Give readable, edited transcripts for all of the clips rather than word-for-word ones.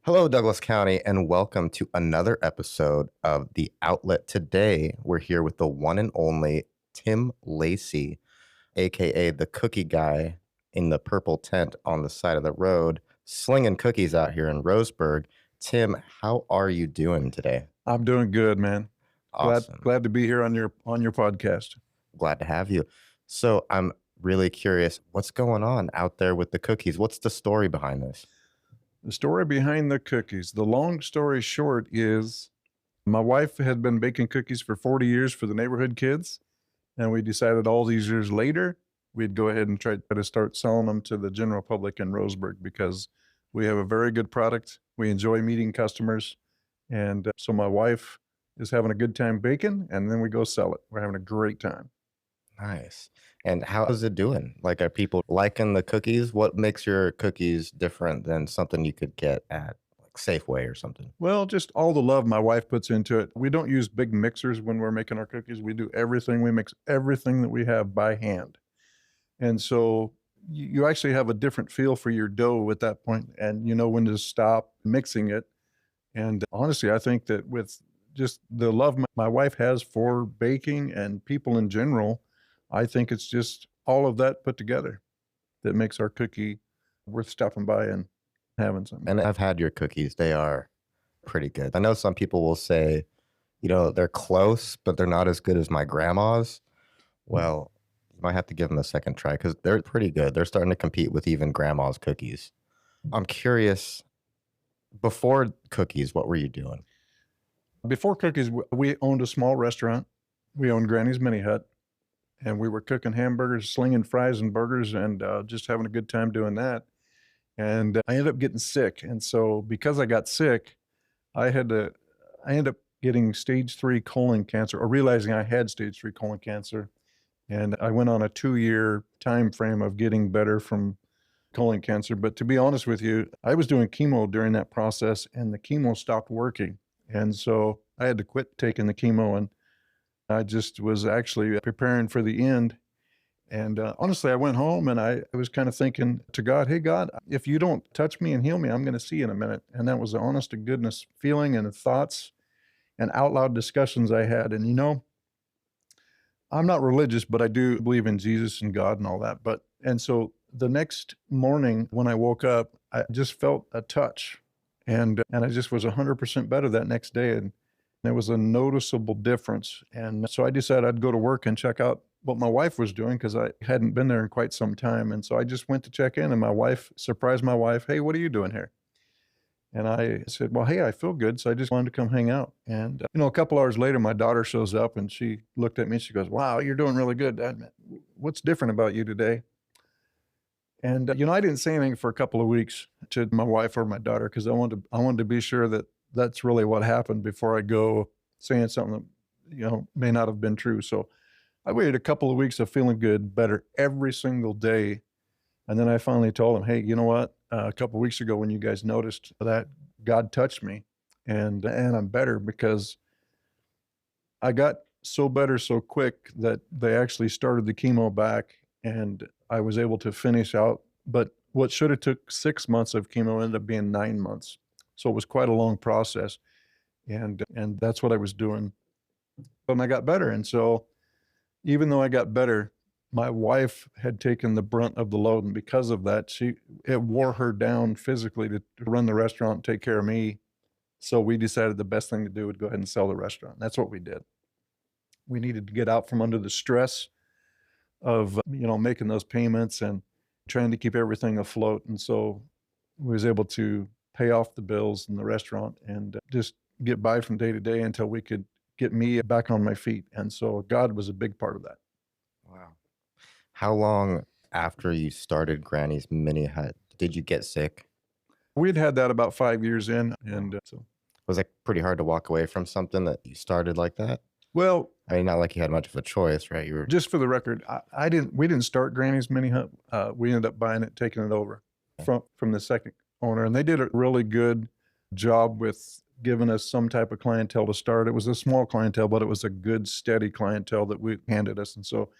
Hello, Douglas County, and welcome to another episode of The Outlet. Today, we're here with the one and only Tim Lacey, aka the cookie guy in the purple tent on the side of the road, slinging cookies out here in Roseburg. Tim, how are you doing today? I'm doing good, man. Glad Awesome. glad to be here on your podcast. Glad to have you. So, I'm really curious, what's going on out there with the cookies? What's the story behind this? The story behind the cookies. The long story short is my wife had been baking cookies for 40 years for the neighborhood kids, and we decided all these years later we'd go ahead and try to start selling them to the general public in Roseburg because we have a very good product. We enjoy meeting customers, and so my wife is having a good time baking, and then we go sell it. We're having a great time. Nice. And how is it doing? Like, are people liking the cookies? What makes your cookies different than something you could get at like Safeway or something? Well, just all the love my wife puts into it. We don't use big mixers when we're making our cookies. We do everything. We mix everything that we have by hand. And so you actually have a different feel for your dough at that point, and you know when to stop mixing it. And honestly, I think that with just the love my wife has for baking and people in general, I think it's just all of that put together that makes our cookie worth stopping by and having some. And I've had your cookies. They are pretty good. I know some people will say, they're close, but they're not as good as my grandma's. Well, you might have to give them a second try because they're pretty good. They're starting to compete with even grandma's cookies. I'm curious, before cookies, what were you doing? Before cookies, we owned a small restaurant. We owned Granny's Mini Hut, and we were cooking hamburgers, slinging fries and burgers, and just having a good time doing that. And I ended up getting sick, and so because I got sick, I had to. I ended up getting stage 3 colon cancer, or realizing I had stage 3 colon cancer, and I went on a 2-year time frame of getting better from colon cancer. But to be honest with you, I was doing chemo during that process, and the chemo stopped working. And so I had to quit taking the chemo, and I just was actually preparing for the end. And honestly, I went home and I was kind of thinking to God, hey, God, if you don't touch me and heal me, I'm going to see you in a minute. And that was the honest to goodness feeling and the thoughts and out loud discussions I had. And I'm not religious, but I do believe in Jesus and God and all that. And so the next morning when I woke up, I just felt a touch, and I just was 100% better that next day. And there was a noticeable difference. And so I decided I'd go to work and check out what my wife was doing because I hadn't been there in quite some time. And so I just went to check in, and my wife surprised my wife, hey, what are you doing here? And I said, well, hey, I feel good. So I just wanted to come hang out. And, a couple hours later, my daughter shows up and she looked at me and she goes, wow, you're doing really good, Dad. What's different about you today? And, I didn't say anything for a couple of weeks to my wife or my daughter because I wanted to be sure that that's really what happened before I go saying something that, may not have been true. So I waited a couple of weeks of feeling good, better every single day. And then I finally told him, hey, you know what? A couple of weeks ago when you guys noticed that, God touched me, and I'm better because I got so better so quick that they actually started the chemo back, and I was able to finish out. But what should have took 6 months of chemo ended up being 9 months. So it was quite a long process. And that's what I was doing. And I got better. And so even though I got better, my wife had taken the brunt of the load, and because of that, it wore her down physically to run the restaurant and take care of me. So we decided the best thing to do would go ahead and sell the restaurant. That's what we did. We needed to get out from under the stress of, making those payments and trying to keep everything afloat. And so we was able to pay off the bills in the restaurant and just get by from day to day until we could get me back on my feet. And so God was a big part of that. Wow. How long after you started Granny's Mini Hut did you get sick? We'd had that about 5 years in, and so Was it pretty hard to walk away from something that you started like that? well, I mean, not like you had much of a choice, right? You were just for the record, we didn't start Granny's Mini Hut. We ended up buying it, taking it over from the second owner, and they did a really good job with giving us some type of clientele to start. It was a small clientele, but it was a good, steady clientele that we handed us, and so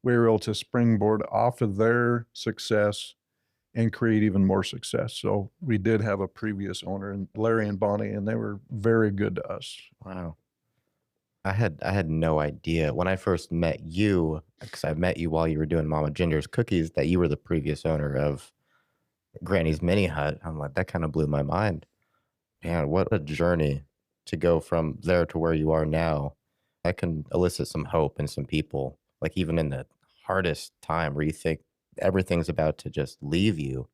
we were able to springboard off of their success and create even more success. So we did have a previous owner, and Larry and Bonnie, and they were very good to us. Wow. I had no idea when I first met you, because I met you while you were doing Mama Ginger's cookies, that you were the previous owner of Granny's Mini Hut. I'm like, that kind of blew my mind. Man, what a journey to go from there to where you are now. I can elicit some hope in some people, like even in the hardest time where you think everything's about to just leave you.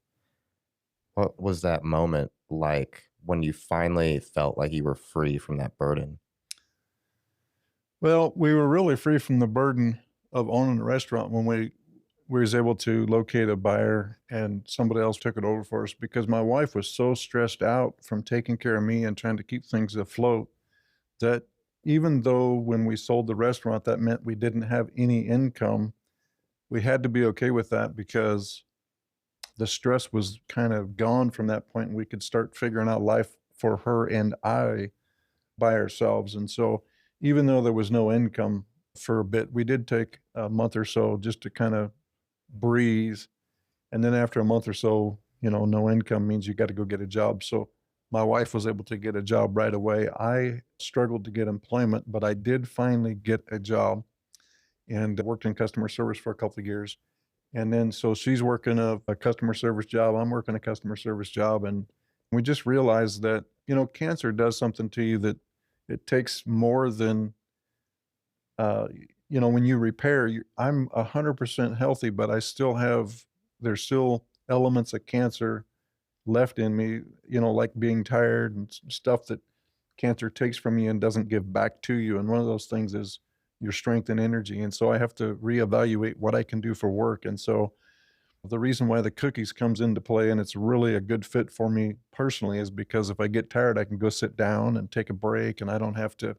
What was that moment like when you finally felt like you were free from that burden? Well, we were really free from the burden of owning a restaurant when we was able to locate a buyer and somebody else took it over for us, because my wife was so stressed out from taking care of me and trying to keep things afloat that even though when we sold the restaurant, that meant we didn't have any income, we had to be okay with that because the stress was kind of gone from that point, and we could start figuring out life for her and I by ourselves. And so even though there was no income for a bit, we did take a month or so just to kind of breathe. And then after a month or so, no income means you got to go get a job. So my wife was able to get a job right away. I struggled to get employment, but I did finally get a job and worked in customer service for a couple of years. And then so she's working a customer service job. I'm working a customer service job. And we just realized that, cancer does something to you that it takes more than, uh, when you repair, I'm 100% healthy, but there's still elements of cancer left in me, like being tired and stuff that cancer takes from you and doesn't give back to you. And one of those things is your strength and energy. And so I have to reevaluate what I can do for work. And so the reason why the cookies comes into play, and it's really a good fit for me personally, is because if I get tired, I can go sit down and take a break, and I don't have to,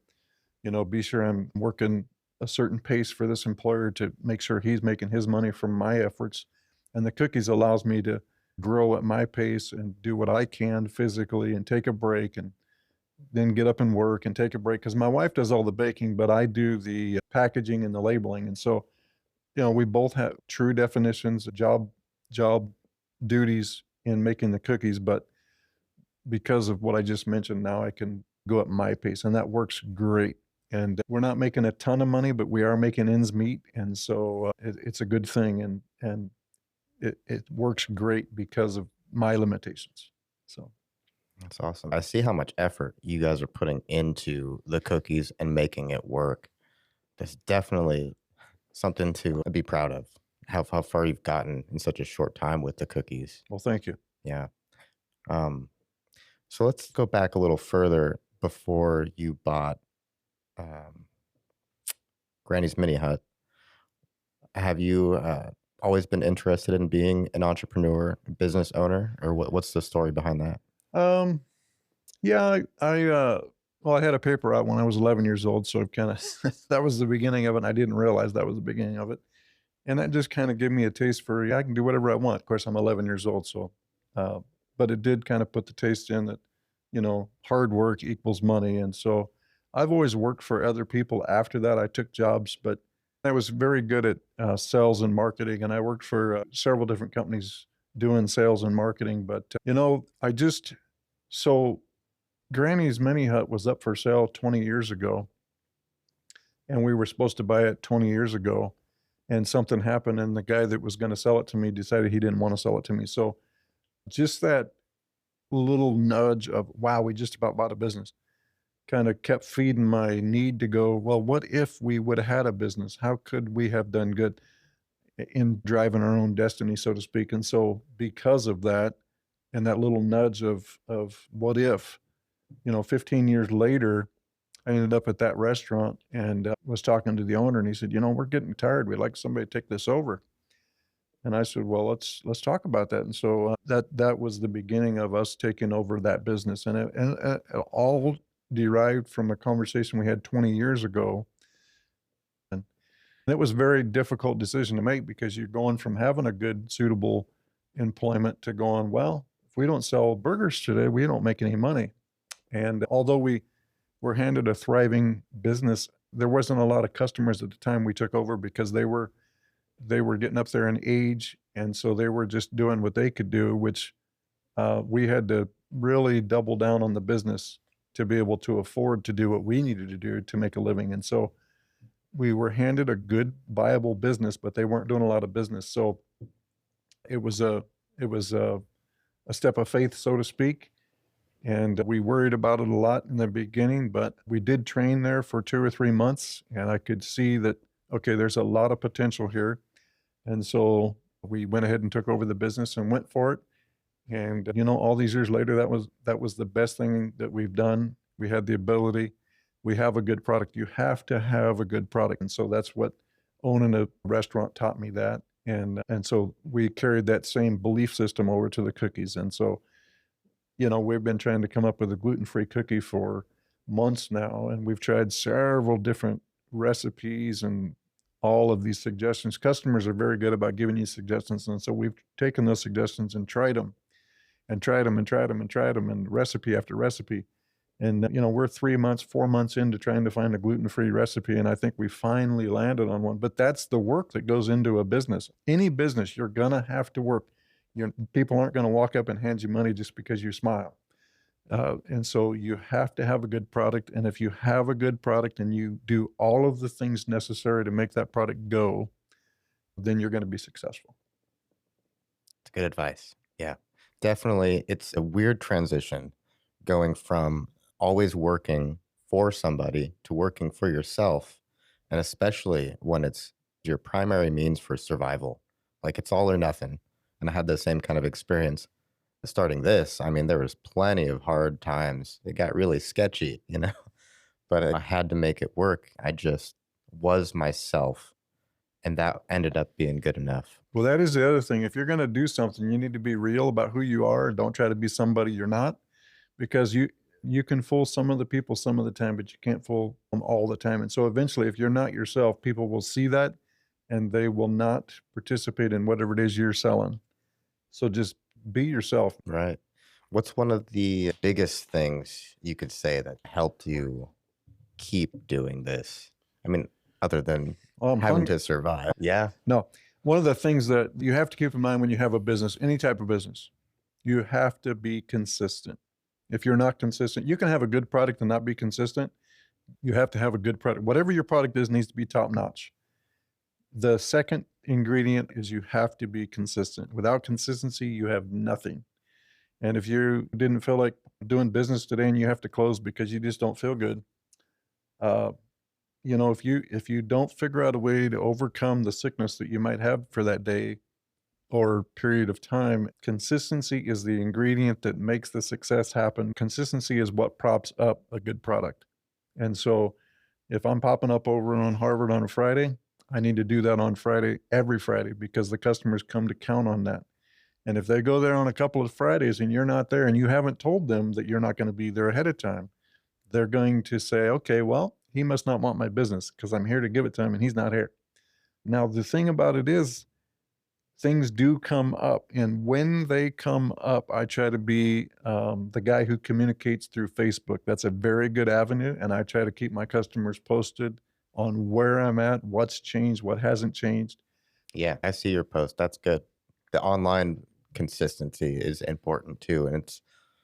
be sure I'm working a certain pace for this employer to make sure he's making his money from my efforts. And the cookies allows me to grow at my pace and do what I can physically and take a break and then get up and work and take a break, because my wife does all the baking, but I do the packaging and the labeling. And so, we both have true definitions of job duties in making the cookies, but because of what I just mentioned, now I can go at my pace, and that works great. And we're not making a ton of money, but we are making ends meet, and so it's a good thing, and it works great because of my limitations. So That's awesome. I see how much effort you guys are putting into the cookies and making it work. That's definitely something to be proud of. How far you've gotten in such a short time with the cookies. well, thank you. Yeah. Um, so let's go back a little further before you bought um, Granny's Mini Hut. Have you always been interested in being an entrepreneur, business owner, or what's the story behind that? Um, yeah, well, I had a paper out when I was 11 years old, so kind of that was the beginning of it. And I didn't realize that was the beginning of it, and that just kind of gave me a taste for, yeah, I can do whatever I want. Of course, I'm 11 years old, so uh, but it did kind of put the taste in that, hard work equals money, and so I've always worked for other people. After that, I took jobs, but I was very good at sales and marketing, and I worked for several different companies doing sales and marketing. But I just so Granny's Mini Hut was up for sale 20 years ago, and we were supposed to buy it 20 years ago, and something happened, and the guy that was going to sell it to me decided he didn't want to sell it to me. So just that little nudge of, wow, we just about bought a business, kind of kept feeding my need to go, well, what if we would have had a business? How could we have done good in driving our own destiny, so to speak? And so because of that, and that little nudge of what if, 15 years later, I ended up at that restaurant and was talking to the owner, and he said, we're getting tired. We'd like somebody to take this over. And I said, well, let's talk about that. And so that was the beginning of us taking over that business, and it all derived from a conversation we had 20 years ago. And it was a very difficult decision to make, because you're going from having a good, suitable employment to going, well, if we don't sell burgers today, we don't make any money. And although we were handed a thriving business, there wasn't a lot of customers at the time we took over, because they were they were getting up there in age, and so they were just doing what they could do, which we had to really double down on the business to be able to afford to do what we needed to do to make a living. And so we were handed a good, viable business, but they weren't doing a lot of business. So it was a it was a step of faith, so to speak. And we worried about it a lot in the beginning, but we did train there for 2 or 3 months, and I could see that, okay, there's a lot of potential here. And so we went ahead and took over the business and went for it. And all these years later, that was the best thing that we've done. We had the ability. We have a good product. You have to have a good product, and so that's what owning a restaurant taught me that. And so we carried that same belief system over to the cookies. And so we've been trying to come up with a gluten-free cookie for months now, and we've tried several different recipes and all of these suggestions. Customers are very good about giving you suggestions, and so we've taken those suggestions and tried them and tried them and tried them and tried them and recipe after recipe. And, we're 3 months, 4 months into trying to find a gluten-free recipe, and I think we finally landed on one. But that's the work that goes into a business. Any business, you're gonna have to work. People aren't gonna walk up and hand you money just because you smile. And so you have to have a good product, and if you have a good product and you do all of the things necessary to make that product go, then you're gonna be successful. It's good advice. Yeah. Definitely, it's a weird transition going from always working for somebody to working for yourself, and especially when it's your primary means for survival. Like it's all or nothing. And I had the same kind of experience starting this. I mean, there was plenty of hard times. It got really sketchy, but I had to make it work. I just was myself, and that ended up being good enough. Well, that is the other thing. If you're gonna do something, you need to be real about who you are. Don't try to be somebody you're not, because you can fool some of the people some of the time, but you can't fool them all the time. And so eventually, if you're not yourself, people will see that and they will not participate in whatever it is you're selling. So just be yourself. Right. What's one of the biggest things you could say that helped you keep doing this? I mean, other than having Hung to survive. Yeah. No, one of the things that you have to keep in mind when you have a business, any type of business, you have to be consistent. If you're not consistent, you can have a good product and not be consistent. You have to have a good product. Whatever your product is needs to be top notch. The second ingredient is you have to be consistent. Without consistency, you have nothing. And if you didn't feel like doing business today and you have to close because you just don't feel good, uh, if you don't figure out a way to overcome the sickness that you might have for that day or period of time, consistency is the ingredient that makes the success happen. Consistency is what props up a good product. And so if I'm popping up over on Harvard on a Friday, I need to do that on Friday, every Friday, because the customers come to count on that. And if they go there on a couple of Fridays and you're not there and you haven't told them that you're not going to be there ahead of time, they're going to say, okay, well, he must not want my business because I'm here to give it to him and he's not here. Now, the thing about it is, things do come up. And when they come up, I try to be the guy who communicates through Facebook. That's a very good avenue. And I try to keep my customers posted on where I'm at, what's changed, what hasn't changed. Yeah. I see your post. That's good. The online consistency is important too. And it's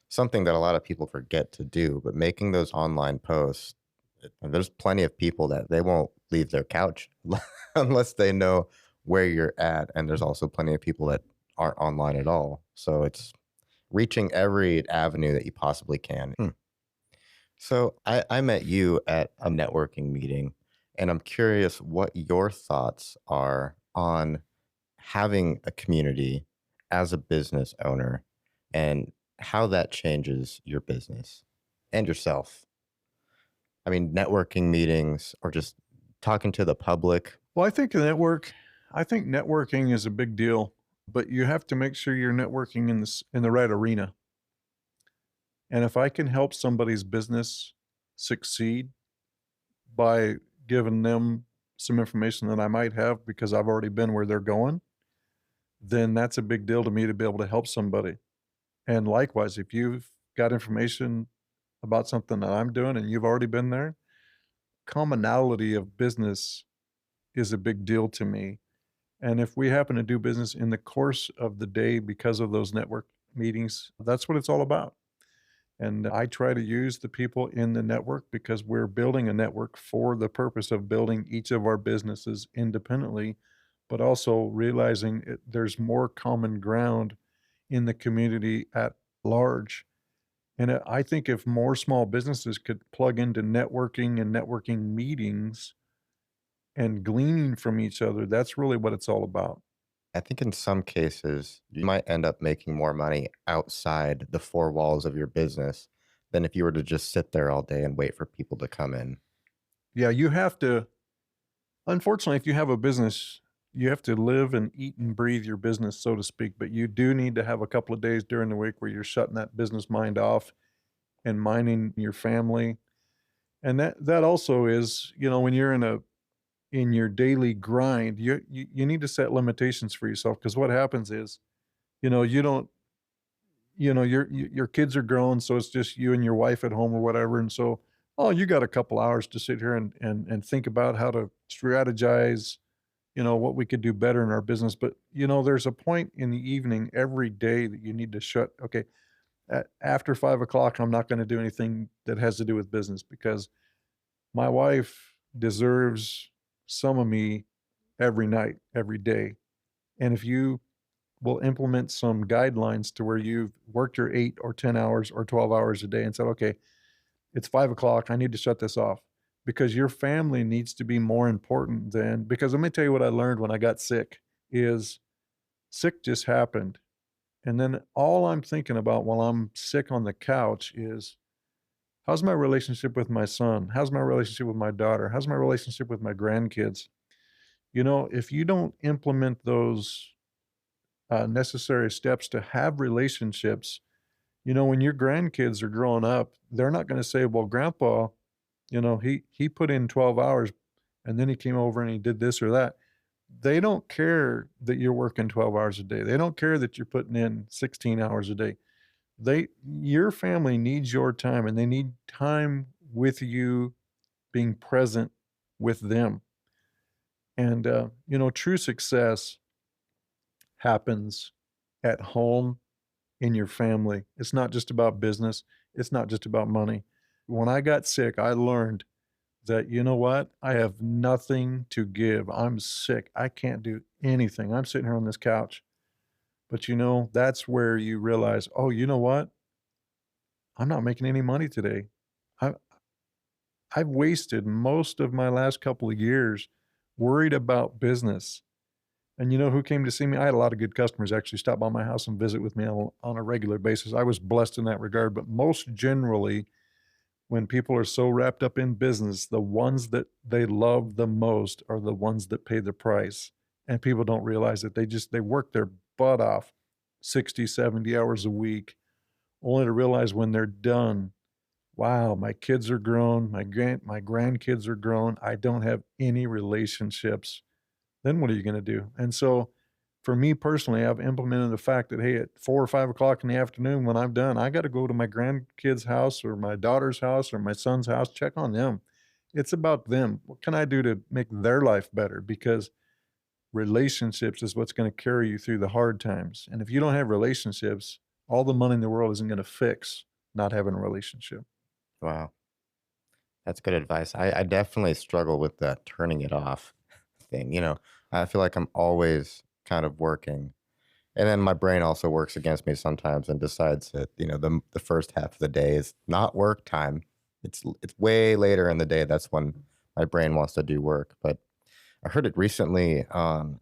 something that a lot of people forget to do, but making those online posts, there's plenty of people that they won't leave their couch unless they know where you're at. And there's also plenty of people that aren't online at all. So it's reaching every avenue that you possibly can. So I met you at a networking meeting, and I'm curious what your thoughts are on having a community as a business owner and how that changes your business and yourself. I mean, networking meetings or just talking to the public. Well, I think networking is a big deal, but you have to make sure you're networking in the right arena. And if I can help somebody's business succeed by giving them some information that I might have because I've already been where they're going, then that's a big deal to me to be able to help somebody. And likewise, if you've got information about something that I'm doing and you've already been there, commonality of business is a big deal to me. And if we happen to do business in the course of the day because of those network meetings, that's what it's all about. And I try to use the people in the network because we're building a network for the purpose of building each of our businesses independently, but also realizing there's more common ground in the community at large. And I think if more small businesses could plug into networking and networking meetings and gleaning from each other, that's really what it's all about. I think in some cases, you might end up making more money outside the four walls of your business than if you were to just sit there all day and wait for people to come in. Yeah, you have to, unfortunately, if you have a business, you have to live and eat and breathe your business, so to speak. But you do need to have a couple of days during the week where you're shutting that business mind off and minding your family. And that also is, when you're in your daily grind, you need to set limitations for yourself because what happens is, you don't, your kids are grown, so it's just you and your wife at home or whatever, and so, oh, you got a couple hours to sit here and think about how to strategize, what we could do better in our business. But, there's a point in the evening every day that you need to shut. Okay, after 5 o'clock, I'm not going to do anything that has to do with business because my wife deserves some of me every night, every day. And if you will implement some guidelines to where you've worked your 8 or 10 hours or 12 hours a day and said, okay, it's 5 o'clock, I need to shut this off because your family needs to be more important than, because let me tell you what I learned when I got sick is sick just happened. And then all I'm thinking about while I'm sick on the couch is how's my relationship with my son? How's my relationship with my daughter? How's my relationship with my grandkids? If you don't implement those necessary steps to have relationships, when your grandkids are growing up, they're not going to say, well, grandpa, he put in 12 hours and then he came over and he did this or that. They don't care that you're working 12 hours a day. They don't care that you're putting in 16 hours a day. Your family needs your time and they need time with you being present with them. And, true success happens at home in your family. It's not just about business. It's not just about money. When I got sick, I learned that, you know what? I have nothing to give. I'm sick. I can't do anything. I'm sitting here on this couch. But, that's where you realize, oh, you know what? I'm not making any money today. I, I've wasted most of my last couple of years worried about business. And you know who came to see me? I had a lot of good customers actually stop by my house and visit with me on a regular basis. I was blessed in that regard. But most generally, when people are so wrapped up in business, the ones that they love the most are the ones that pay the price. And people don't realize that they work their butt off 60, 70 hours a week, only to realize when they're done, wow, my kids are grown, my grandkids are grown. I don't have any relationships. Then what are you going to do? And so for me personally, I've implemented the fact that, hey, at 4 or 5 o'clock in the afternoon, when I'm done, I got to go to my grandkids' house or my daughter's house or my son's house, check on them. It's about them. What can I do to make their life better? Because relationships is what's going to carry you through the hard times. And if you don't have relationships, all the money in the world isn't going to fix not having a relationship. Wow. That's good advice. I definitely struggle with that turning it off thing. I feel like I'm always kind of working. And then my brain also works against me sometimes and decides that, the first half of the day is not work time. It's way later in the day. That's when my brain wants to do work. But I heard it recently on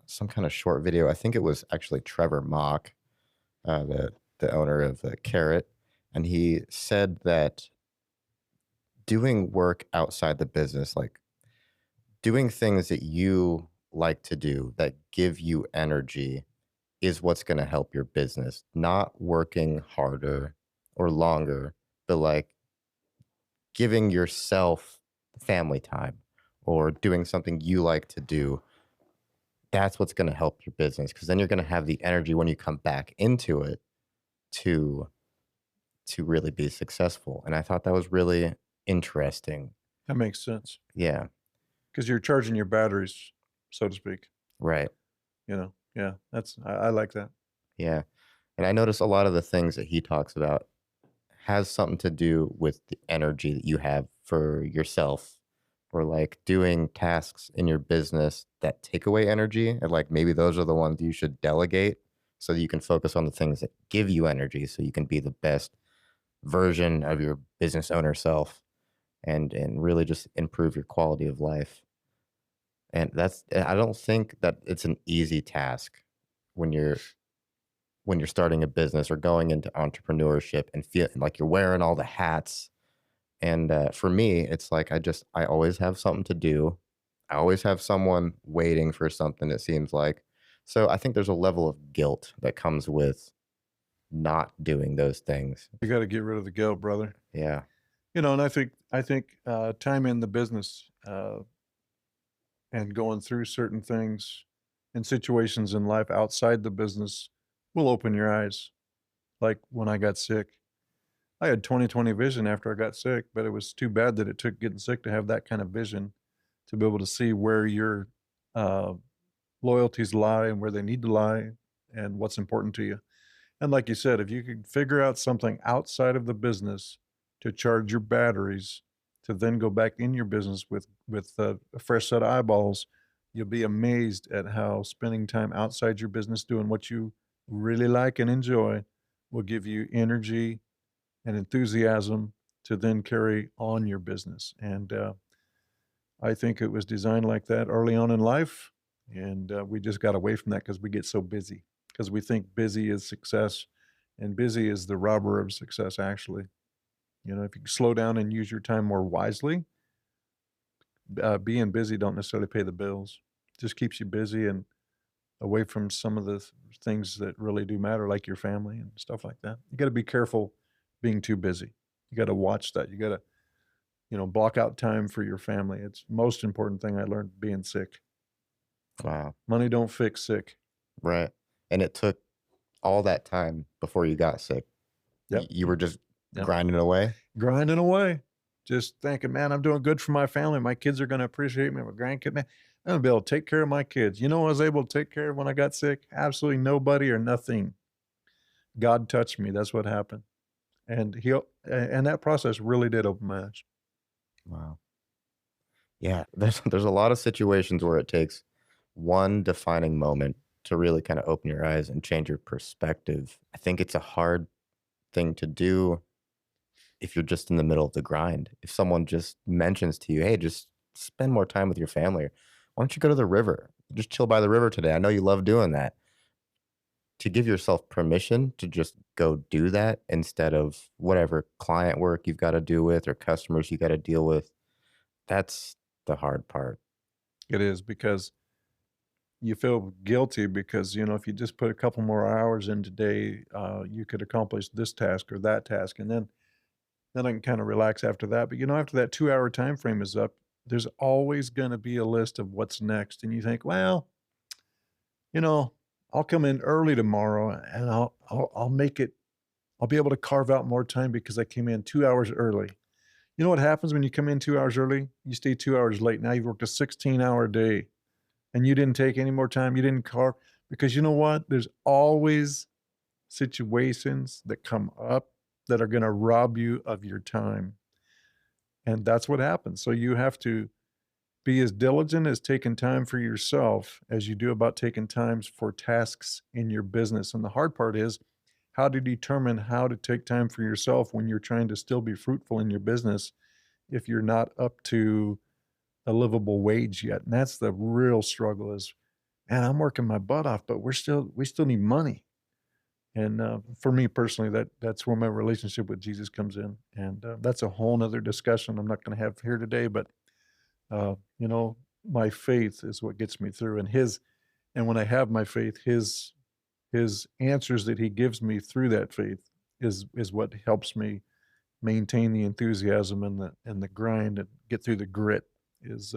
some kind of short video. I think it was actually Trevor Mock, the owner of Carrot, and he said that doing work outside the business, like doing things that you like to do that give you energy, is what's going to help your business. Not working harder or longer, but like giving yourself family time or doing something you like to do. That's what's going to help your business because then you're going to have the energy when you come back into it to really be successful. And I thought that was really interesting. That makes sense Yeah. because you're charging your batteries, so to speak. Right. Yeah, I like that. Yeah. And I notice a lot of the things that he talks about has something to do with the energy that you have for yourself or like doing tasks in your business that take away energy. And like maybe those are the ones you should delegate so that you can focus on the things that give you energy so you can be the best version of your business owner self and really just improve your quality of life. And I don't think that it's an easy task when you're starting a business or going into entrepreneurship and feeling like you're wearing all the hats. And for me, it's like I always have something to do. I always have someone waiting for something, it seems like. So I think there's a level of guilt that comes with not doing those things. You got to get rid of the guilt, brother. Yeah. And I think time in the business and going through certain things and situations in life outside the business will open your eyes. Like when I got sick, I had 20/20 vision after I got sick, but it was too bad that it took getting sick to have that kind of vision to be able to see where your uh, loyalties lie and where they need to lie and what's important to you. And like you said, if you could figure out something outside of the business to charge your batteries to then go back in your business with a fresh set of eyeballs, you'll be amazed at how spending time outside your business doing what you really like and enjoy will give you energy and enthusiasm to then carry on your business. And I think it was designed like that early on in life, and we just got away from that because we get so busy because we think busy is success, and busy is the robber of success. Actually, if you slow down and use your time more wisely, being busy don't necessarily pay the bills. Just keeps you busy and away from some of the things that really do matter, like your family and stuff like that. You got to be careful being too busy. You got to watch that. You got to block out time for your family. It's the most important thing I learned being sick. Wow. Money don't fix sick. Right. And it took all that time before you got sick. Yep. You were just Yep. grinding away. Grinding away. Just thinking, man, I'm doing good for my family. My kids are going to appreciate me. My grandkid, man, I'm going to be able to take care of my kids. You know what I was able to take care of when I got sick? Absolutely nobody or nothing. God touched me. That's what happened. And and that process really did open my eyes. Wow. Yeah, there's a lot of situations where it takes one defining moment to really kind of open your eyes and change your perspective. I think it's a hard thing to do if you're just in the middle of the grind. If someone just mentions to you, "Hey, just spend more time with your family. Why don't you go to the river? Just chill by the river today. I know you love doing that." To give yourself permission to just go do that instead of whatever client work you've got to do with or customers you got to deal with, that's the hard part. It is because you feel guilty because, if you just put a couple more hours in today, you could accomplish this task or that task. And then I can kind of relax after that. But, after that 2 hour time frame is up, there's always going to be a list of what's next. And you think, well, you know, I'll come in early tomorrow and I'll make it, I'll be able to carve out more time because I came in 2 hours early. You know what happens when you come in 2 hours early? You stay 2 hours late. Now you've worked a 16-hour day and you didn't take any more time. You didn't carve because you know what? There's always situations that come up that are going to rob you of your time. And that's what happens. So you have to be as diligent as taking time for yourself as you do about taking times for tasks in your business. And the hard part is how to determine how to take time for yourself when you're trying to still be fruitful in your business if you're not up to a livable wage yet. And that's the real struggle is, man, I'm working my butt off, but we still need money. And for me personally, that's where my relationship with Jesus comes in. And that's a whole nother discussion I'm not going to have here today, but uh, you know, my faith is what gets me through, and when I have my faith, his answers that he gives me through that faith is what helps me maintain the enthusiasm and the grind and get through the grit. Is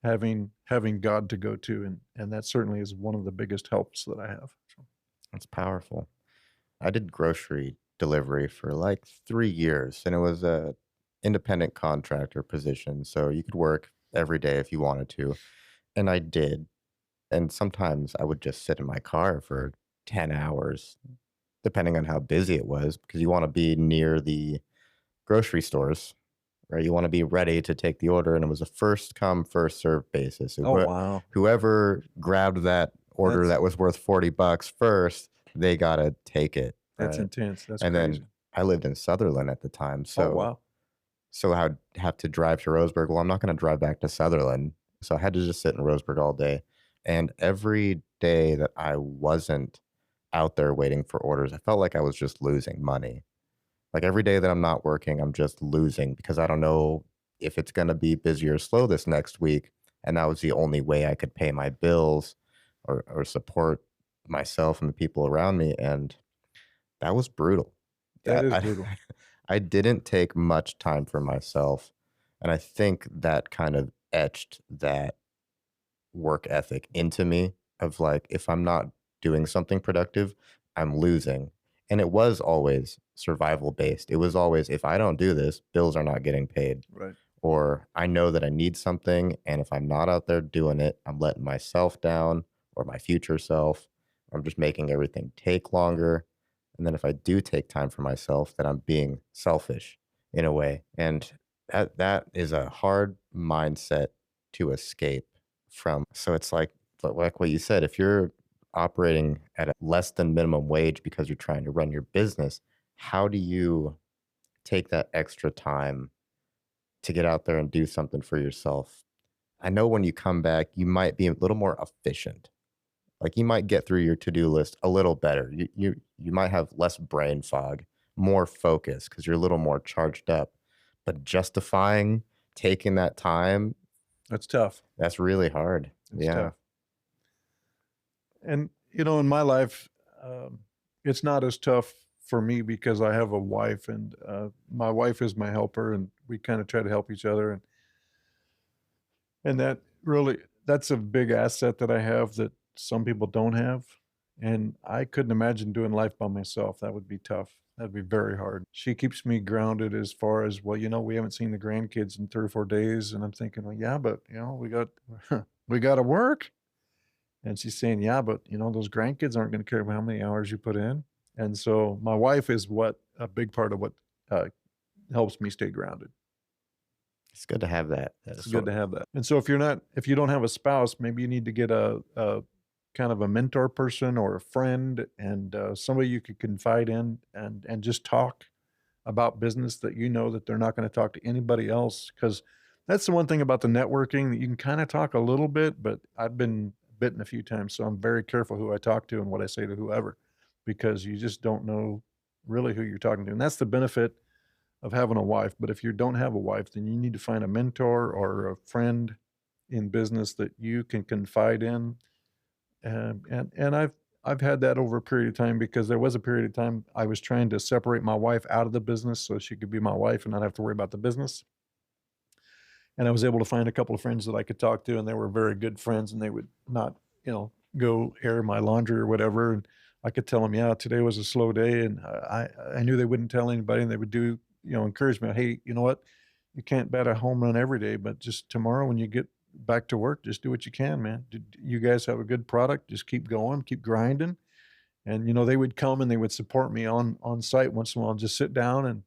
having God to go to, and that certainly is one of the biggest helps that I have. So, That's powerful. I did grocery delivery for like 3 years, and it was a independent contractor position. So you could work every day if you wanted to. And I did. And sometimes I would just sit in my car for 10 hours, depending on how busy it was, because you want to be near the grocery stores, right? You want to be ready to take the order. And it was a first come, first served basis. Oh, wow. Whoever grabbed that order That's that was worth $40 first, they got to take it, that's right? intense. That's And then crazy. I lived in Sutherland at the time. Oh, So wow. I'd have to drive to Roseburg. Well, I'm not going to drive back to Sutherland. So I had to just sit in Roseburg all day. And every day that I wasn't out there waiting for orders, I felt like I was just losing money. Like every day that I'm not working, I'm just losing because I don't know if it's going to be busy or slow this next week. And that was the only way I could pay my bills or support myself and the people around me. And that was brutal. That That is I brutal. I didn't take much time for myself, and I think that kind of etched that work ethic into me of like, if I'm not doing something productive, I'm losing. And it was always survival based. It was always, if I don't do this, bills are not getting paid. Right. Or I know that I need something. And if I'm not out there doing it, I'm letting myself down or my future self. I'm just making everything take longer. And then if I do take time for myself, then I'm being selfish in a way. And that is a hard mindset to escape from. So it's like what you said, if you're operating at a less than minimum wage because you're trying to run your business, how do you take that extra time to get out there and do something for yourself? I know when you come back, you might be a little more efficient. Like you might get through your to-do list a little better. You might have less brain fog, more focus because you're a little more charged up. But justifying taking that time, That's tough. that's really hard. It's Yeah. tough. And, in my life, um, it's not as tough for me because I have a wife, and my wife is my helper, and we kind of try to help each other. And that's a big asset that I have that some people don't have. And I couldn't imagine doing life by myself. That would be tough. That'd be very hard. She keeps me grounded as far as, well, we haven't seen the grandkids in 3 or 4 days. And I'm thinking, well, yeah, but we got to work. And she's saying, yeah, but those grandkids aren't going to care about how many hours you put in. And so my wife is a big part of what uh, helps me stay grounded. It's good to have that. It's good to have that. And so if you don't have a spouse, maybe you need to get a kind of a mentor person or a friend, and somebody you could confide in and just talk about business that that they're not going to talk to anybody else. Because that's the one thing about the networking, that you can kind of talk a little bit, but I've been bitten a few times, so I'm very careful who I talk to and what I say to whoever, because you just don't know really who you're talking to. And that's the benefit of having a wife. But if you don't have a wife, then you need to find a mentor or a friend in business that you can confide in. And I've had that over a period of time, because there was a period of time I was trying to separate my wife out of the business so she could be my wife and not have to worry about the business. And I was able to find a couple of friends that I could talk to, and they were very good friends, and they would not, go air my laundry or whatever. And I could tell them, yeah, today was a slow day, and I knew they wouldn't tell anybody, and they would do, encourage me. Hey, you know what? You can't bat a home run every day, but just tomorrow when you get back to work, just do what you can, man. You guys have a good product. Just keep going, keep grinding. And they would come and they would support me on site once in a while, just sit down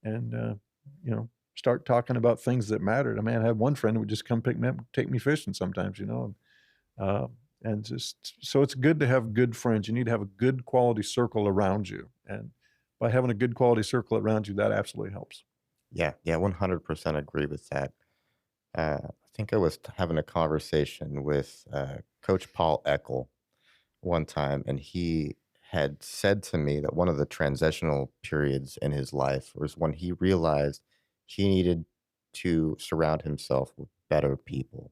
and you know start talking about things that mattered. I mean, I had one friend who would just come pick me up, take me fishing sometimes, uh, and just so it's good to have good friends. You need to have a good quality circle around you, and by having a good quality circle around you, that absolutely helps. Yeah, yeah, 100% agree with that. I think I was having a conversation with Coach Paul Eckel one time, and he had said to me that one of the transitional periods in his life was when he realized he needed to surround himself with better people.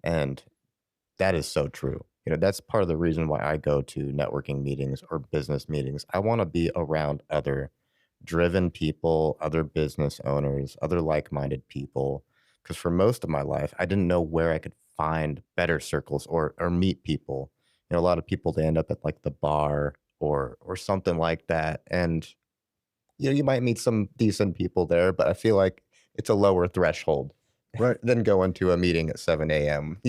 And that is so true. That's part of the reason why I go to networking meetings or business meetings. I want to be around other driven people, other business owners, other like-minded people. Because for most of my life, I didn't know where I could find better circles or meet people. A lot of people, they end up at like the bar or something like that. And you might meet some decent people there, but I feel like it's a lower threshold Right. than going to a meeting at 7 a.m.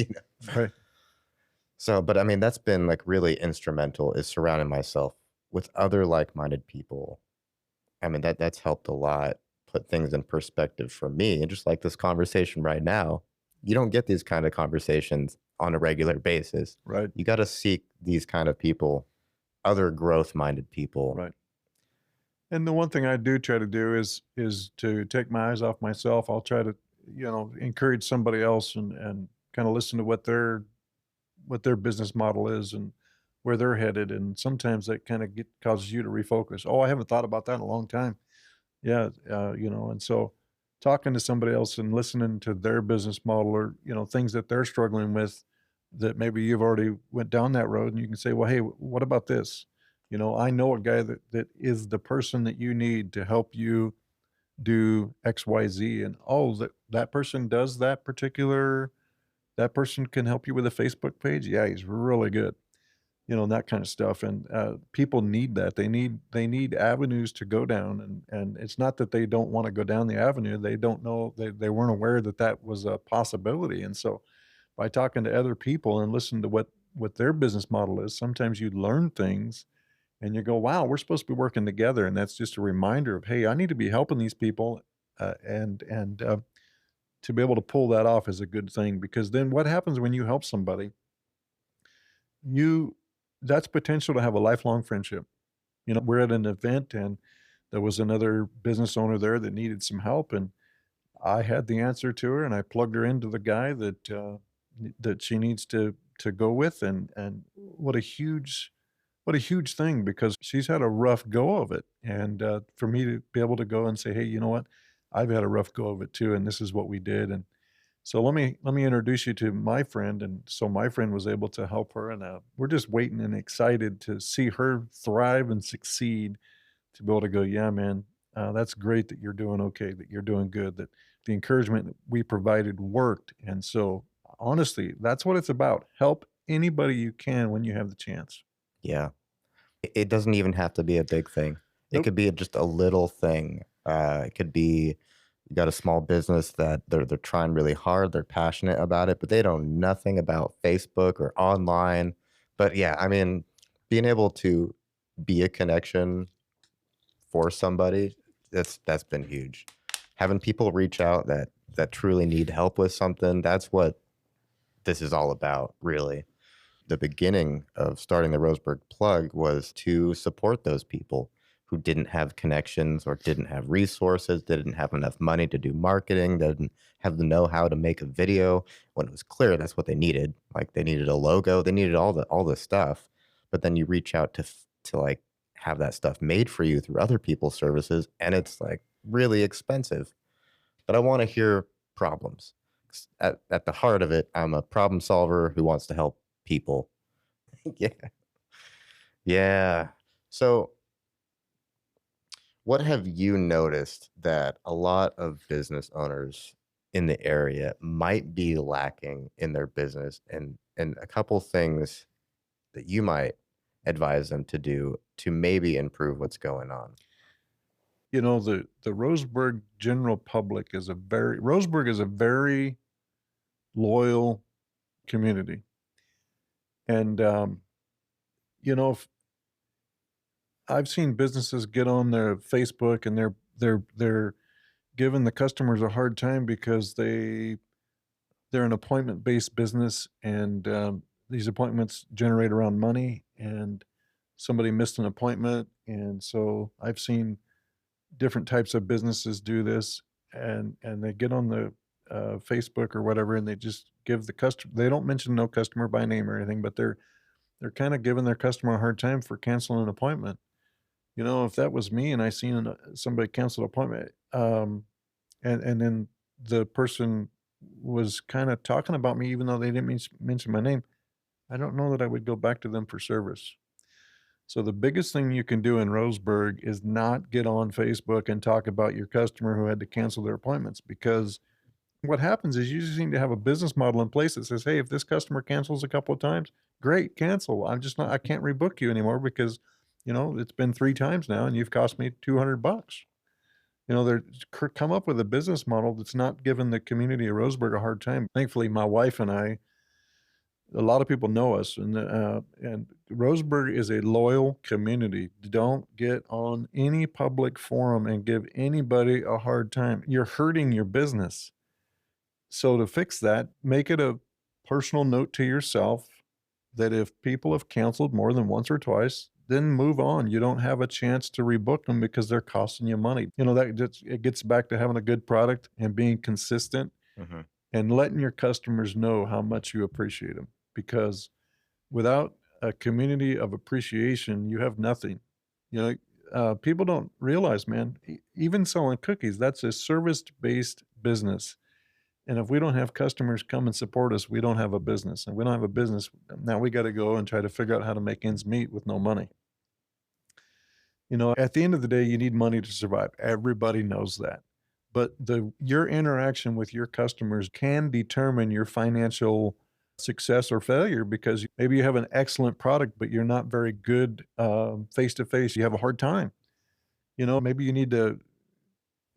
Right. So, but I mean, that's been like really instrumental is surrounding myself with other like-minded people. I mean, that's helped a lot put things in perspective for me. And just like this conversation right now, you don't get these kind of conversations on a regular basis. Right. You got to seek these kind of people, other growth-minded people. Right. And the one thing I do try to do is to take my eyes off myself. I'll try to, encourage somebody else and kind of listen to what their business model is and where they're headed. And sometimes that kind of causes you to refocus. Oh, I haven't thought about that in a long time. Yeah, and so talking to somebody else and listening to their business model or things that they're struggling with that maybe you've already went down that road and you can say, well, hey, what about this? I know a guy that is the person that you need to help you do XYZ. And oh, that person does that person can help you with a Facebook page. Yeah, he's really good. And that kind of stuff. And people need that. They need avenues to go down. And it's not that they don't want to go down the avenue. They don't know, they weren't aware that that was a possibility. And so by talking to other people and listening to what their business model is, sometimes you learn things and you go, wow, we're supposed to be working together. And that's just a reminder of, hey, I need to be helping these people. And to be able to pull that off is a good thing, because then what happens when you help somebody, you that's potential to have a lifelong friendship. We're at an event and there was another business owner there that needed some help, and I had the answer to her and I plugged her into the guy that she needs to go with. And what a huge thing, because she's had a rough go of it. And for me to be able to go and say, hey, you know what? I've had a rough go of it too, and this is what we did. And so let me introduce you to my friend. And so my friend was able to help her, and we're just waiting and excited to see her thrive and succeed. To be able to go, yeah, man, that's great that you're doing okay, that you're doing good, that the encouragement that we provided worked. And so honestly, that's what it's about. Help anybody you can when you have the chance. Yeah. It doesn't even have to be a big thing. It Nope. could be just a little thing. It could be you got a small business that they're trying really hard, they're passionate about it, but they know nothing about Facebook or online. But yeah, I mean, being able to be a connection for somebody, that's been huge. Having people reach out that truly need help with something, that's what this is all about, really. The beginning of starting the Roseburg Plug was to support those people who didn't have connections or didn't have resources, didn't have enough money to do marketing, didn't have the know-how to make a video, when it was clear that's what they needed. Like, they needed a logo, they needed all the stuff. But then you reach out to like have that stuff made for you through other people's services, and it's like really expensive. But I want to hear problems. At the heart of it, I'm a problem solver who wants to help people. Yeah. Yeah. So, what have you noticed that a lot of business owners in the area might be lacking in their business, and a couple things that you might advise them to do to maybe improve what's going on? The Roseburg general public Roseburg is a very loyal community. And, if I've seen businesses get on their Facebook and they're giving the customers a hard time because they're an appointment-based business. And, these appointments generate around money, and somebody missed an appointment. And so I've seen different types of businesses do this, and they get on the Facebook or whatever, and they just give the customer. They don't mention no customer by name or anything, but they're kind of giving their customer a hard time for canceling an appointment. If that was me and I seen somebody cancel an appointment, and then the person was kind of talking about me, even though they didn't mention my name, I don't know that I would go back to them for service. So the biggest thing you can do in Roseburg is not get on Facebook and talk about your customer who had to cancel their appointments, because what happens is you just need to have a business model in place that says, hey, if this customer cancels a couple of times, great, cancel. I can't rebook you anymore because, it's been 3 times now and you've cost me $200. They're come up with a business model that's not giving the community of Roseburg a hard time. Thankfully, my wife and I, A lot of people know us, and Roseburg is a loyal community. Don't get on any public forum and give anybody a hard time. You're hurting your business. So to fix that, make it a personal note to yourself that if people have canceled more than once or twice, then move on. You don't have a chance to rebook them because they're costing you money. That just, it gets back to having a good product and being consistent Mhm. and letting your customers know how much you appreciate them. Because without a community of appreciation, you have nothing. People don't realize, man, even selling cookies, that's a service-based business. And if we don't have customers come and support us, we don't have a business. And we don't have a business, now we got to go and try to figure out how to make ends meet with no money. At the end of the day, you need money to survive. Everybody knows that. But your interaction with your customers can determine your financial success or failure, because maybe you have an excellent product, but you're not very good face to face. You have a hard time. Maybe you need to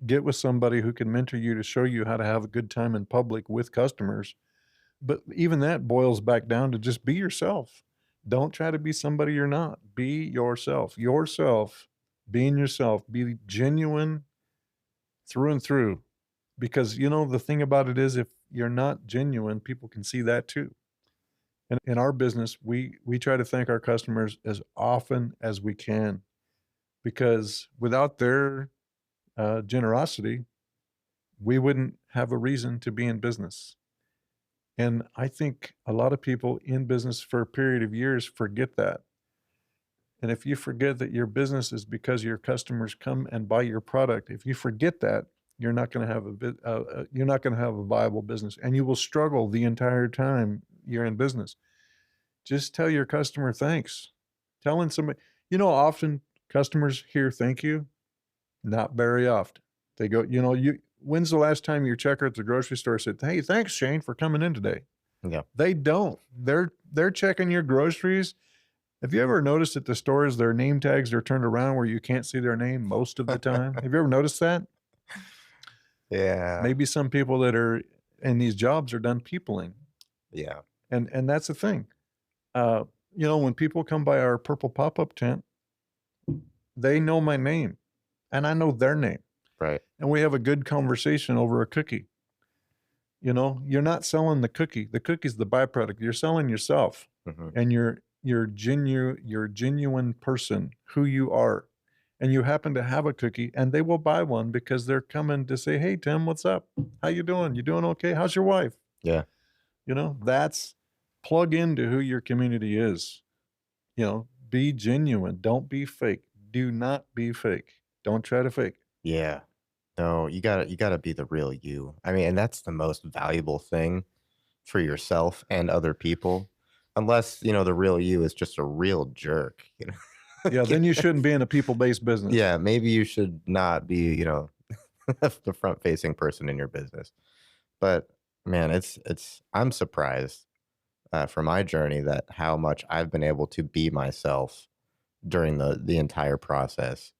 get with somebody who can mentor you to show you how to have a good time in public with customers. But even that boils back down to just be yourself. Don't try to be somebody you're not. Be yourself. Being yourself, be genuine through and through. Because the thing about it is, if you're not genuine, people can see that too. And in our business, we try to thank our customers as often as we can, because without their generosity, we wouldn't have a reason to be in business. And I think a lot of people in business for a period of years forget that. And if you forget that your business is because your customers come and buy your product, if you forget that, you're not going to have you're not going to have a viable business, and you will struggle the entire time you're in business. Just tell your customer thanks. Telling somebody, often customers hear thank you, not very often. They go, when's the last time your checker at the grocery store said, "Hey, thanks, Shane, for coming in today"? Yeah. They don't. They're checking your groceries. Have you ever noticed at the stores their name tags are turned around where you can't see their name most of the time? Have you ever noticed that? Yeah. Maybe some people that are in these jobs are done peopling. Yeah. And that's the thing. Uh, when people come by our purple pop-up tent, they know my name and I know their name. Right. And we have a good conversation over a cookie. You're not selling the cookie. The cookie's the byproduct. You're selling yourself, Mhm. and you're genuine person, who you are. And you happen to have a cookie, and they will buy one because they're coming to say, "Hey, Tim, what's up? How you doing? You doing okay? How's your wife?" Yeah. That's plug into who your community is. Be genuine. Don't be fake. Do not be fake. Don't try to fake. Yeah. No, you gotta be the real you. I mean, and that's the most valuable thing for yourself and other people. Unless, the real you is just a real jerk. Yeah, then you shouldn't be in a people-based business. Yeah, maybe you should not be, the front-facing person in your business. But man, I'm surprised for my journey that how much I've been able to be myself during the entire process.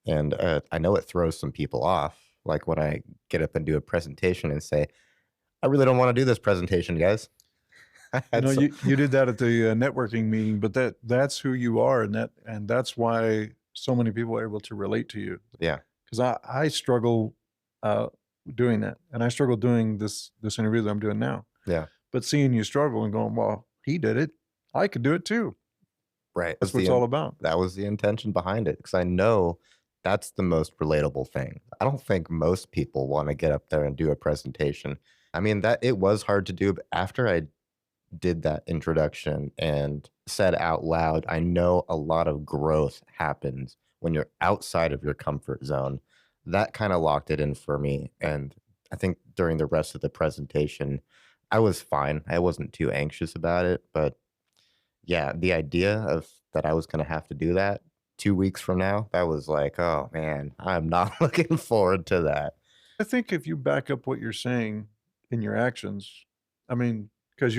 And I know it throws some people off, like when I get up and do a presentation and say, "I really don't want to do this presentation, guys." I had some, You did that at the networking meeting, but that's who you are, and that's why so many people are able to relate to you. yeah, Because I struggle uh, doing that, and I struggle doing this interview that I'm doing now. yeah, But seeing you struggle and going, "Well, he did it. I could do it too." right. That's what it's all about. That was the intention behind it because I know that's the most relatable thing. I don't think most people want to get up there and do a presentation. I mean, that it was hard to do, but after I did that introduction and said out loud, I know a lot of growth happens when you're outside of your comfort zone. That kind of locked it in for me. And I think during the rest of the presentation, I was fine. I wasn't too anxious about it. But yeah, the idea of that I was going to have to do that 2 weeks from now, that was like, oh man, I'm not looking forward to that. I think if you back up what you're saying in your actions, I mean, because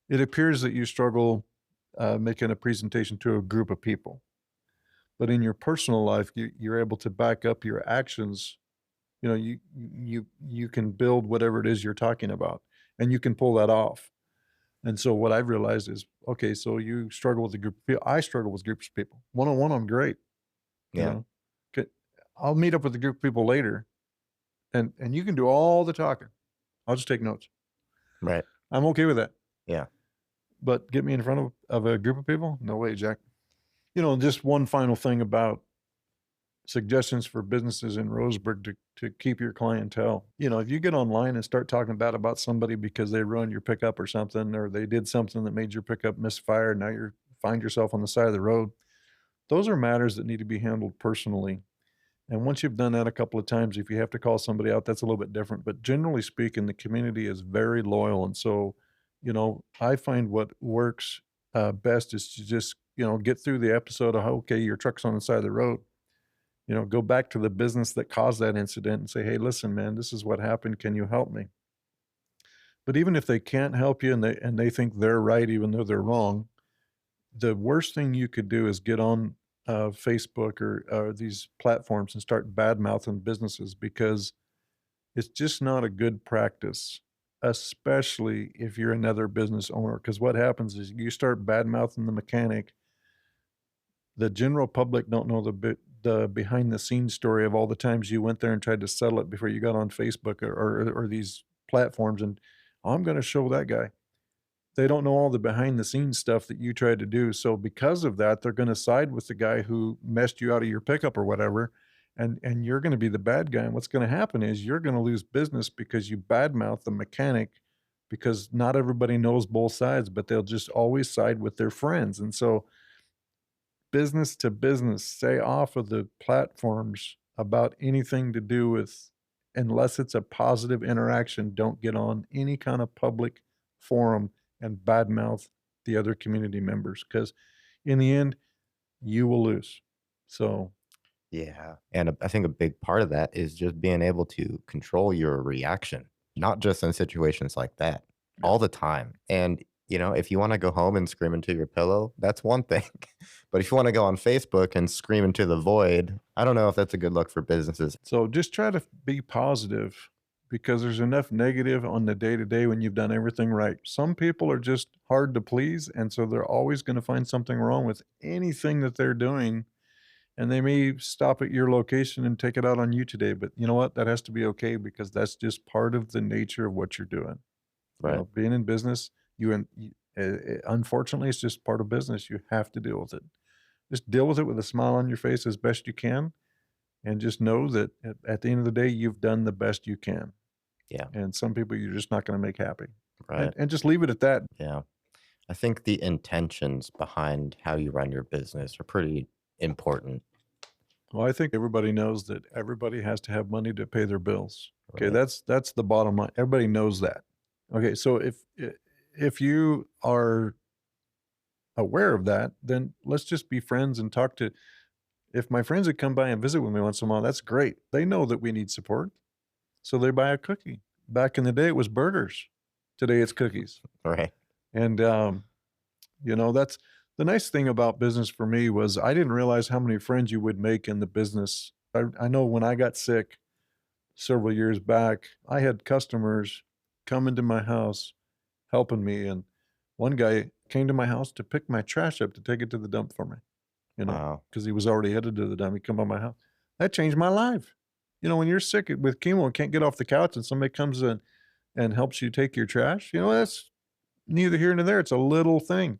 it appears that you struggle making a presentation to a group of people. But in your personal life, you're able to back up your actions. You can build whatever it is you're talking about, and you can pull that off. And so what I've realized is, okay, so you struggle with a group of people. I struggle with groups of people. One-on-one, I'm great. You Yeah. know, Okay, I'll meet up with a group of people later, and you can do all the talking. I'll just take notes. Right. I'm okay with that. Yeah. But get me in front of a group of people? No way, Jack. Just one final thing about suggestions for businesses in Roseburg to keep your clientele. If you get online and start talking bad about somebody because they ruined your pickup or something, or they did something that made your pickup misfire, now you find yourself on the side of the road. Those are matters that need to be handled personally. And once you've done that a couple of times, if you have to call somebody out, that's a little bit different. But generally speaking, the community is very loyal. And so, I find what works best is to just, get through the episode of, okay, your truck's on the side of the road. Go back to the business that caused that incident and say, hey, listen, man, this is what happened. Can you help me? But even if they can't help you and they think they're right, even though they're wrong, the worst thing you could do is get on Facebook or these platforms and start bad mouthing businesses, because it's just not a good practice, especially if you're another business owner. Because what happens is you start bad mouthing the mechanic. The general public don't know the behind the scenes story of all the times you went there and tried to settle it before you got on Facebook or these platforms. And I'm going to show that guy. They don't know all the behind the scenes stuff that you tried to do. So because of that, they're going to side with the guy who messed you out of your pickup or whatever. And you're going to be the bad guy. And what's going to happen is you're going to lose business because you badmouth the mechanic, because not everybody knows both sides, but they'll just always side with their friends. And so business to business, stay off of the platforms about anything to do with, unless it's a positive interaction, don't get on any kind of public forum and badmouth the other community members, because in the end, you will lose. So, Yeah. And I think a big part of that is just being able to control your reaction, not just in situations like that, yeah. all the time. And, if you want to go home and scream into your pillow, that's one thing. But if you want to go on Facebook and scream into the void, I don't know if that's a good look for businesses. So just try to be positive, because there's enough negative on the day to day when you've done everything right. Some people are just hard to please. And so they're always going to find something wrong with anything that they're doing. And they may stop at your location and take it out on you today. But you know what? That has to be okay, because that's just part of the nature of what you're doing. Right. Being in business, unfortunately, it's just part of business. You have to deal with it. Just deal with it with a smile on your face as best you can. And just know that at the end of the day, you've done the best you can. Yeah. And some people you're just not going to make happy. Right. And just leave it at that. Yeah. I think the intentions behind how you run your business are pretty important. Well, I think everybody knows that everybody has to have money to pay their bills. Okay, Right. that's the bottom line. Everybody knows that. Okay, so if you are aware of that, then let's just be friends and talk to. If my friends would come by and visit with me once in a while, that's great. They know that we need support, so they buy a cookie. Back in the day, it was burgers. Today, it's cookies. Right. And that's the nice thing about business for me, was I didn't realize how many friends you would make in the business. I know when I got sick several years back, I had customers come into my house helping me, and one guy came to my house to pick my trash up to take it to the dump for me. Wow. Because he was already headed to the dump. He come by my house. That changed my life. When you're sick with chemo and can't get off the couch, and somebody comes in and helps you take your trash, that's neither here nor there. It's a little thing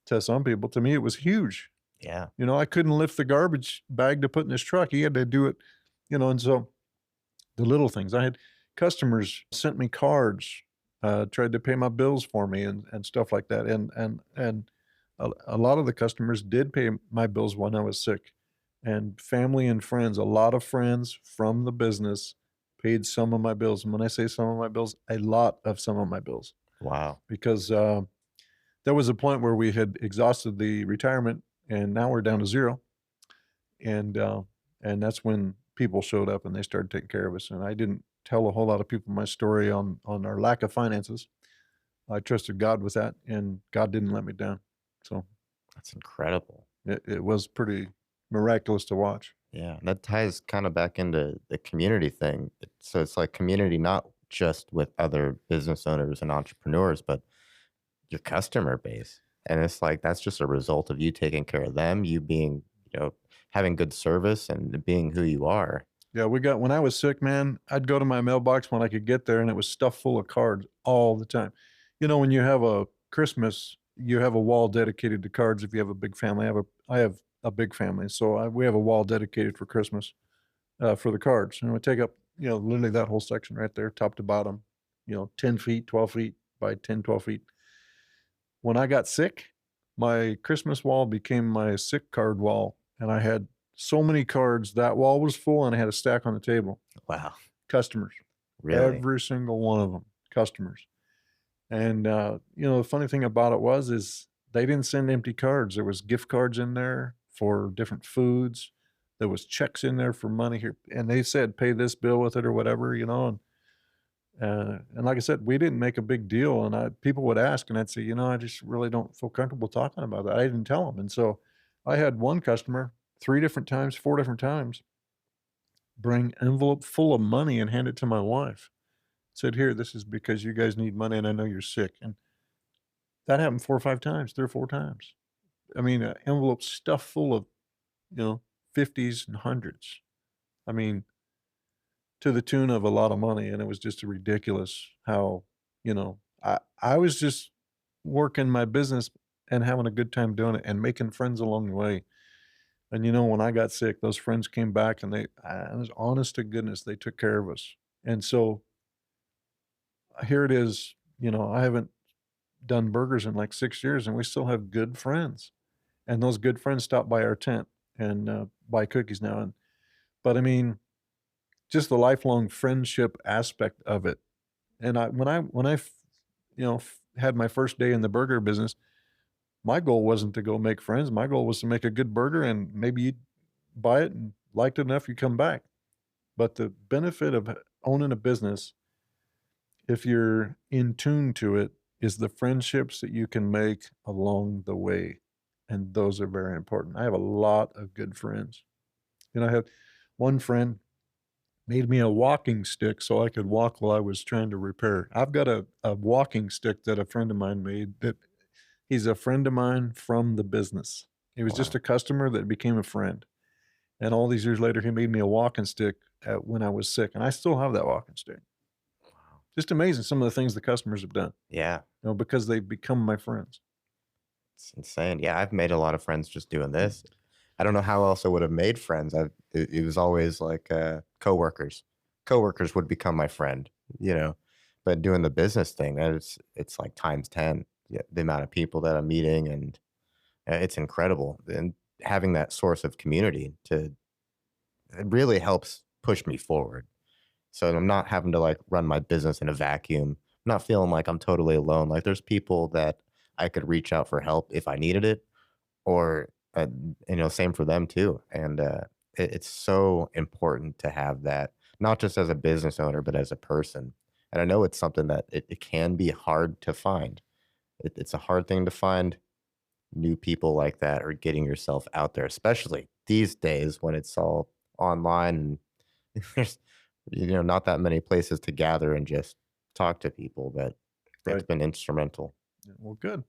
to some people. To me, it was huge. Yeah. I couldn't lift the garbage bag to put in his truck. He had to do it, and so the little things. I had customers sent me cards, tried to pay my bills for me and stuff like that. And a lot of the customers did pay my bills when I was sick, and family and friends, a lot of friends from the business paid some of my bills. And when I say some of my bills, a lot of some of my bills, Wow. because there was a point where we had exhausted the retirement, and now we're down to zero. And that's when people showed up and they started taking care of us. And I didn't tell a whole lot of people my story on our lack of finances. I trusted God with that, and God didn't let me down. So That's incredible. it was pretty miraculous to watch. Yeah. And that ties kind of back into the community thing. So it's like community, not just with other business owners and entrepreneurs, but your customer base. And it's like that's just a result of you taking care of them, you being, having good service and being who you are. Yeah, when I was sick, man, I'd go to my mailbox when I could get there and it was stuffed full of cards all the time. When you have a Christmas, you have a wall dedicated to cards if you have a big family. I have a big family, so we have a wall dedicated for Christmas for the cards. And it would take up, literally that whole section right there, top to bottom, 10 feet, 12 feet by 10, 12 feet. When I got sick, my Christmas wall became my sick card wall. And I had so many cards, that wall was full and I had a stack on the table. Wow. Customers. Really? Every single one of them, customers. And, the funny thing about it is they didn't send empty cards. There was gift cards in there for different foods. There was checks in there for money here. And they said, pay this bill with it or whatever, and like I said, we didn't make a big deal. And people would ask and I'd say, I just really don't feel comfortable talking about that. I didn't tell them. And so I had one customer 3 different times, 4 different times, bring envelope full of money and hand it to my wife. Said, here, this is because you guys need money and I know you're sick. And that happened 4 or 5 times, 3 or 4 times. I mean, envelope stuffed full of, 50s and hundreds. I mean, to the tune of a lot of money. And it was just ridiculous how, I was just working my business and having a good time doing it and making friends along the way. And, when I got sick, those friends came back and it was honest to goodness, they took care of us. And so here it is, I haven't done burgers in like 6 years and we still have good friends. And those good friends stop by our tent and buy cookies now. But I mean, just the lifelong friendship aspect of it. And had my first day in the burger business, my goal wasn't to go make friends. My goal was to make a good burger and maybe you'd buy it and liked it enough, you come back. But the benefit of owning a business, if you're in tune to it, is the friendships that you can make along the way. And those are very important. I have a lot of good friends. I had one friend made me a walking stick so I could walk while I was trying to repair. I've got a walking stick that a friend of mine made that he's a friend of mine from the business. He was just Wow. a customer that became a friend. And all these years later, he made me a walking stick when I was sick. And I still have that walking stick. Wow. Just amazing some of the things the customers have done, Yeah. because they've become my friends. It's insane. Yeah, I've made a lot of friends just doing this. I don't know how else I would have made friends. It was always like coworkers. Coworkers would become my friend, But doing the business thing, it's like times 10. Yeah, the amount of people that I'm meeting, and it's incredible. And having that source of community it really helps push me forward. So I'm not having to like run my business in a vacuum. I'm not feeling like I'm totally alone. Like there's people that I could reach out for help if I needed it, or same for them too. And it's so important to have that, not just as a business owner, but as a person. And I know it's something that it can be hard to find. It's a hard thing to find new people like that, or getting yourself out there, especially these days when it's all online and there's not that many places to gather and just talk to people. But it's Right. been instrumental. Yeah, well, good.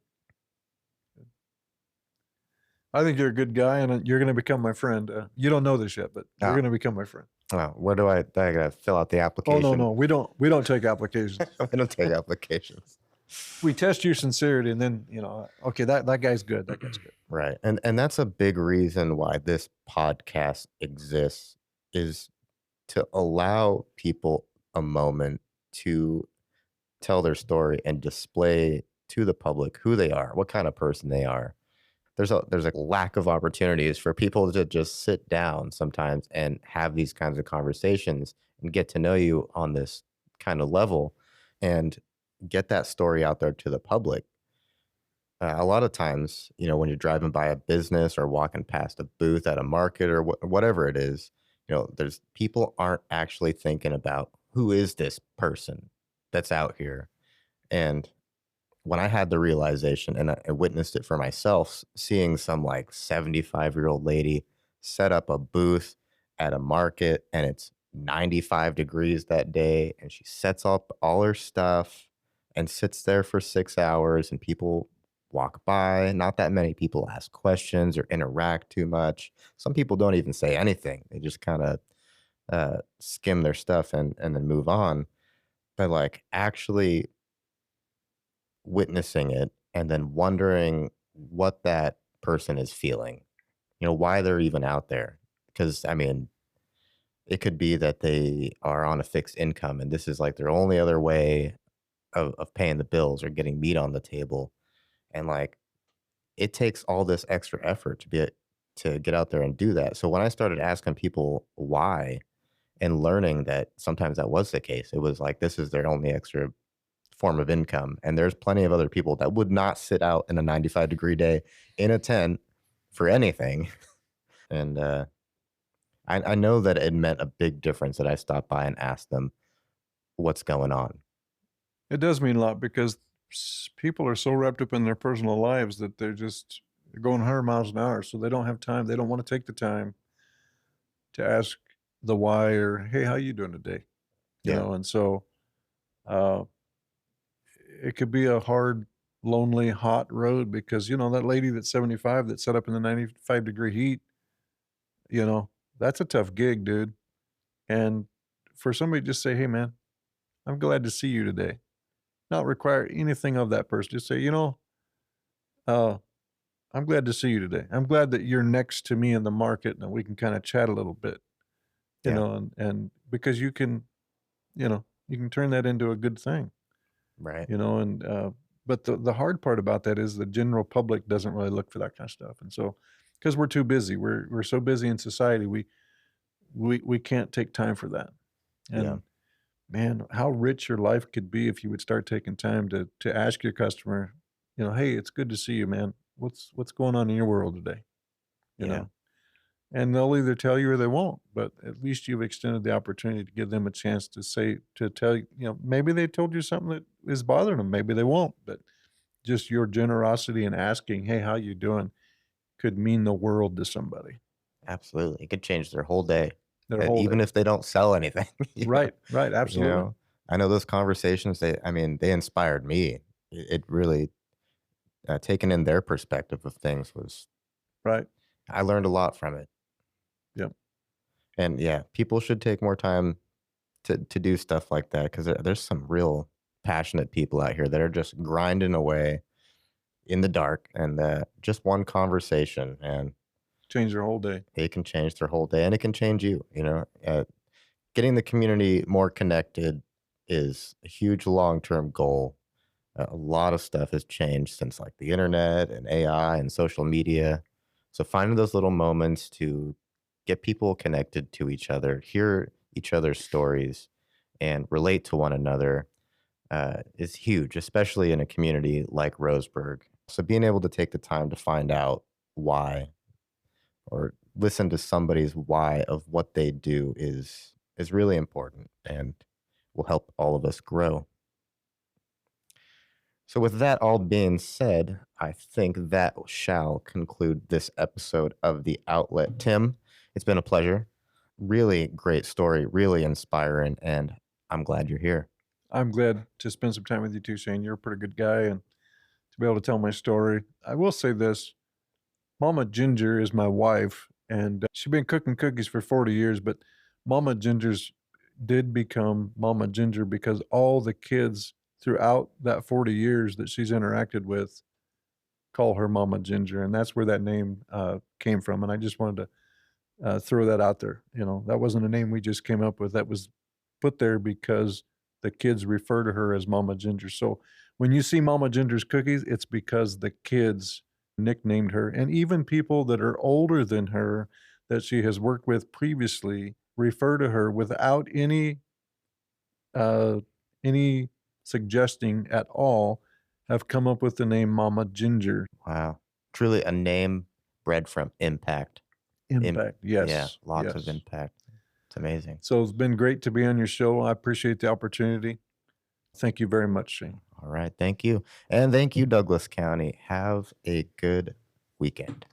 I think you're a good guy and you're going to become my friend. You don't know this yet, but you're Oh, going to become my friend. where do I gotta fill out the Oh, no, application? no, we don't take applications. I don't take applications. We test your sincerity and then, okay, that guy's good. That guy's good. Right. And that's a big reason why this podcast exists, is to allow people a moment to tell their story and display to the public who they are, what kind of person they are. There's a lack of opportunities for people to just sit down sometimes and have these kinds of conversations and get to know you on this kind of level and get that story out there to the public. A lot of times, when you're driving by a business or walking past a booth at a market or whatever it is, there's people aren't actually thinking about who is this person that's out here. And when I had the realization and I witnessed it for myself, seeing some like 75-year-old lady set up a booth at a market and it's 95 degrees that day and she sets up all her stuff. and sits there for 6 hours, and people walk by. Not that many people ask questions or interact too much. Some people don't even say anything. They just kind of skim their stuff and then move on. But like actually witnessing it and then wondering what that person is feeling, why they're even out there. Because I mean, it could be that they are on a fixed income and this is like their only other way of paying the bills or getting meat on the table. And like it takes all this extra effort to get out there and do that. So when I started asking people why and learning that sometimes that was the case, it was like this is their only extra form of income. And there's plenty of other people that would not sit out in a 95-degree day in a tent for anything. And I know that it meant a big difference that I stopped by and asked them what's going on. It does mean a lot because people are so wrapped up in their personal lives that they're going 100 miles an hour, so they don't have time. They don't want to take the time to ask the why or, "Hey, how you doing today?" Yeah. And so uh, it could be a hard, lonely, hot road because that lady that's 75 that set up in the 95-degree heat. You know, that's a tough gig, dude. And for somebody to just say, "Hey, man, I'm glad to see you today," not require anything of that person. Just say, uh, I'm glad to see you today. I'm glad that you're next to me in the market and we can kind of chat a little bit, Yeah. and because you can turn that into a good thing, Right. and, but the hard part about that is the general public doesn't really look for that kind of stuff. And so, because we're too busy, we're so busy in society, we can't take time for that. Yeah. And man, how rich your life could be if you would start taking time to ask your customer, "Hey, it's good to see you, man. What's going on in your world today?" You Yeah. know? And they'll either tell you or they won't, but at least you've extended the opportunity to give them a chance to tell you, maybe they told you something that is bothering them, maybe they won't, but just your generosity in asking, "Hey, how you doing?" could mean the world to somebody. Absolutely. It could change their whole day, Their whole even day. if they don't sell anything. Right, right, You absolutely. know, I know those conversations, I mean, they inspired me. It really, taking in their perspective of things was, Right. I learned a lot from it. Yep. And yeah, people should take more time to do stuff like that because there's some real passionate people out here that are just grinding away in the dark and just one conversation and Change their whole day. it can change their whole day and it can change you. Getting the community more connected is a huge long-term goal. A lot of stuff has changed since like the internet and AI and social media. So finding those little moments to get people connected to each other, hear each other's stories, and relate to one another is huge, especially in a community like Roseburg. So being able to take the time to find out why or listen to somebody's why of what they do is really important and will help all of us grow. So with that all being said, I think that shall conclude this episode of The Outlet. Tim, it's been a pleasure. Really great story, really inspiring, and I'm glad you're here. I'm glad to spend some time with you too, Shane. You're a pretty good guy, and to be able to tell my story. I will say this: Mama Ginger is my wife, and she's been cooking cookies for 40 years. But Mama Ginger's did become Mama Ginger because all the kids throughout that 40 years that she's interacted with call her Mama Ginger, and that's where that name came from. And I just wanted to throw that out there. That wasn't a name we just came up with. That was put there because the kids refer to her as Mama Ginger. So when you see Mama Ginger's cookies, it's because the kids nicknamed her. And even people that are older than her that she has worked with previously refer to her without uh, any suggesting at all, have come up with the name Mama Ginger. Wow. Truly a name bred from impact. Impact. Yeah, Yes. lots of Yes. impact. It's amazing. So it's been great to be on your show. I appreciate the opportunity. Thank you very much, Shane. All right. Thank you. And thank you, Douglas County. Have a good weekend.